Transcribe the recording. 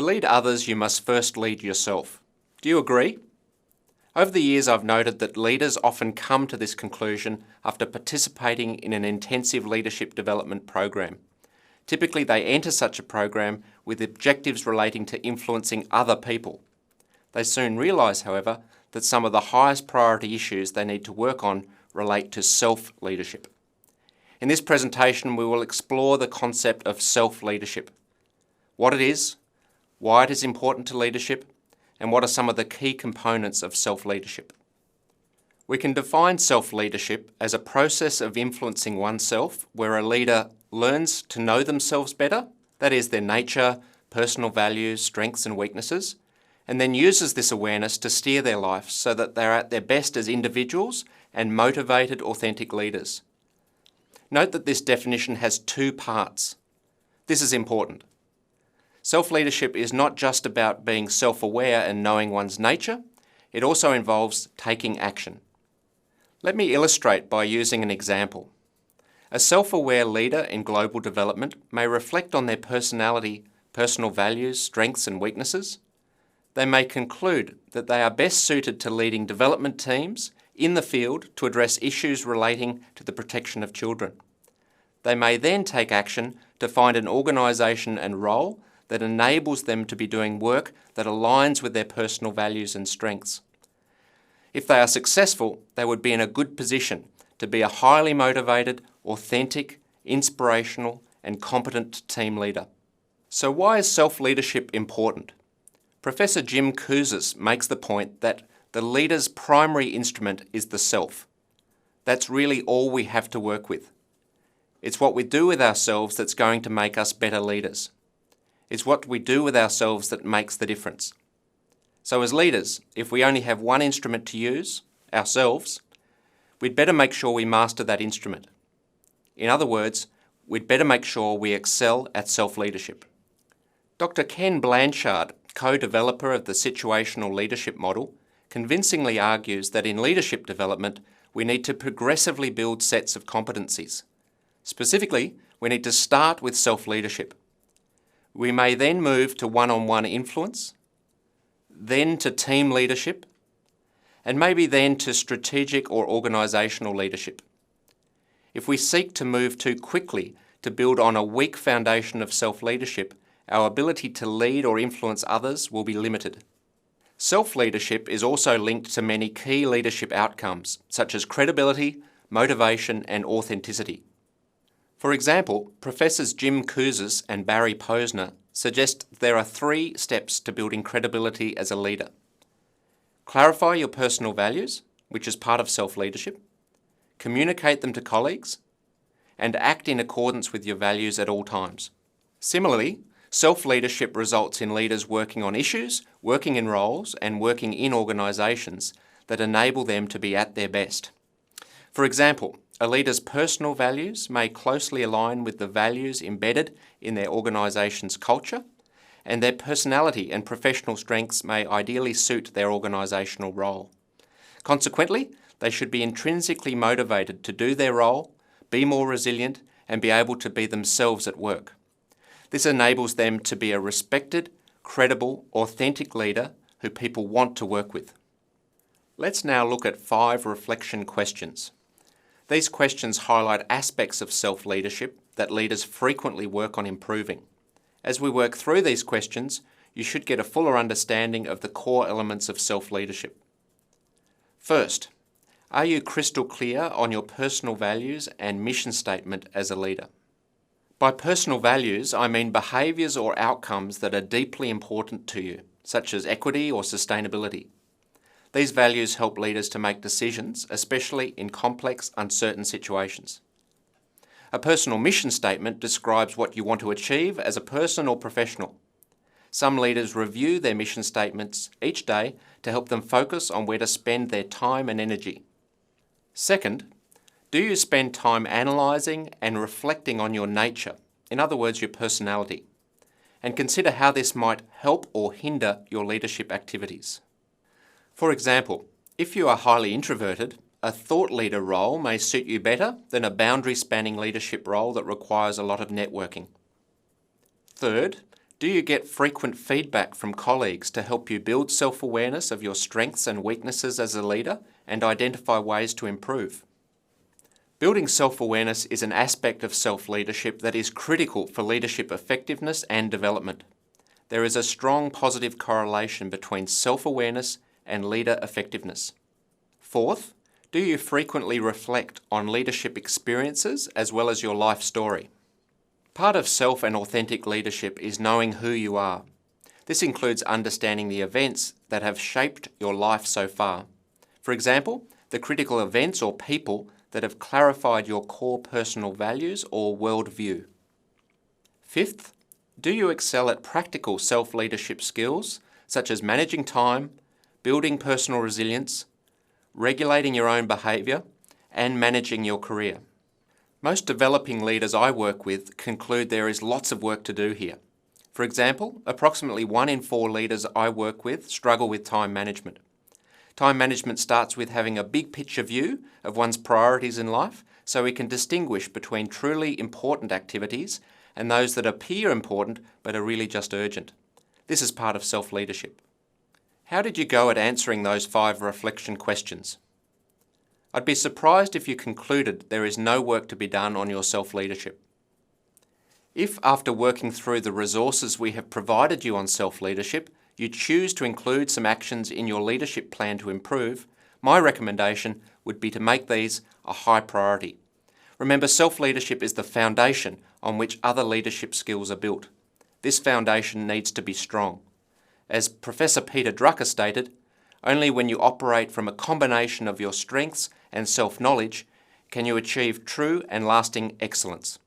To lead others, you must first lead yourself. Do you agree? Over the years, I've noted that leaders often come to this conclusion after participating in an intensive leadership development program. Typically, they enter such a program with objectives relating to influencing other people. They soon realise, however, that some of the highest priority issues they need to work on relate to self-leadership. In this presentation, we will explore the concept of self-leadership, what it is, why it is important to leadership, and what are some of the key components of self-leadership. We can define self-leadership as a process of influencing oneself where a leader learns to know themselves better, that is their nature, personal values, strengths and weaknesses, and then uses this awareness to steer their life so that they're at their best as individuals and motivated, authentic leaders. Note that this definition has two parts. This is important. Self-leadership is not just about being self-aware and knowing one's nature, it also involves taking action. Let me illustrate by using an example. A self-aware leader in global development may reflect on their personality, personal values, strengths and weaknesses. They may conclude that they are best suited to leading development teams in the field to address issues relating to the protection of children. They may then take action to find an organisation and role that enables them to be doing work that aligns with their personal values and strengths. If they are successful, they would be in a good position to be a highly motivated, authentic, inspirational and competent team leader. So why is self-leadership important? Professor Jim Kouzes makes the point that the leader's primary instrument is the self. That's really all we have to work with. It's what we do with ourselves that's going to make us better leaders. It's what we do with ourselves that makes the difference. So as leaders, if we only have one instrument to use, ourselves, we'd better make sure we master that instrument. In other words, we'd better make sure we excel at self-leadership. Dr. Ken Blanchard, co-developer of the situational leadership model, convincingly argues that in leadership development, we need to progressively build sets of competencies. Specifically, we need to start with self-leadership. We may then move to one-on-one influence, then to team leadership, and maybe then to strategic or organisational leadership. If we seek to move too quickly to build on a weak foundation of self-leadership, our ability to lead or influence others will be limited. Self-leadership is also linked to many key leadership outcomes, such as credibility, motivation and authenticity. For example, Professors Jim Kouzes and Barry Posner suggest there are 3 steps to building credibility as a leader. Clarify your personal values, which is part of self-leadership, communicate them to colleagues, and act in accordance with your values at all times. Similarly, self-leadership results in leaders working on issues, working in roles, and working in organisations that enable them to be at their best. For example, a leader's personal values may closely align with the values embedded in their organisation's culture, and their personality and professional strengths may ideally suit their organisational role. Consequently, they should be intrinsically motivated to do their role, be more resilient, and be able to be themselves at work. This enables them to be a respected, credible, authentic leader who people want to work with. Let's now look at 5 reflection questions. These questions highlight aspects of self-leadership that leaders frequently work on improving. As we work through these questions, you should get a fuller understanding of the core elements of self-leadership. First, are you crystal clear on your personal values and mission statement as a leader? By personal values, I mean behaviours or outcomes that are deeply important to you, such as equity or sustainability. These values help leaders to make decisions, especially in complex, uncertain situations. A personal mission statement describes what you want to achieve as a person or professional. Some leaders review their mission statements each day to help them focus on where to spend their time and energy. Second, do you spend time analysing and reflecting on your nature, in other words, your personality, and consider how this might help or hinder your leadership activities? For example, if you are highly introverted, a thought leader role may suit you better than a boundary-spanning leadership role that requires a lot of networking. Third, Do you get frequent feedback from colleagues to help you build self-awareness of your strengths and weaknesses as a leader and identify ways to improve? Building self-awareness is an aspect of self-leadership that is critical for leadership effectiveness and development. There is a strong positive correlation between self-awareness and leader effectiveness. Fourth, do you frequently reflect on leadership experiences as well as your life story? Part of self and authentic leadership is knowing who you are. This includes understanding the events that have shaped your life so far. For example, the critical events or people that have clarified your core personal values or worldview. Fifth, do you excel at practical self-leadership skills such as managing time, building personal resilience, regulating your own behaviour, and managing your career? Most developing leaders I work with conclude there is lots of work to do here. For example, approximately 1 in 4 leaders I work with struggle with time management. Time management starts with having a big picture view of one's priorities in life so we can distinguish between truly important activities and those that appear important but are really just urgent. This is part of self-leadership. How did you go at answering those 5 reflection questions? I'd be surprised if you concluded there is no work to be done on your self-leadership. If, after working through the resources we have provided you on self-leadership, you choose to include some actions in your leadership plan to improve, my recommendation would be to make these a high priority. Remember, self-leadership is the foundation on which other leadership skills are built. This foundation needs to be strong. As Professor Peter Drucker stated, only when you operate from a combination of your strengths and self-knowledge can you achieve true and lasting excellence.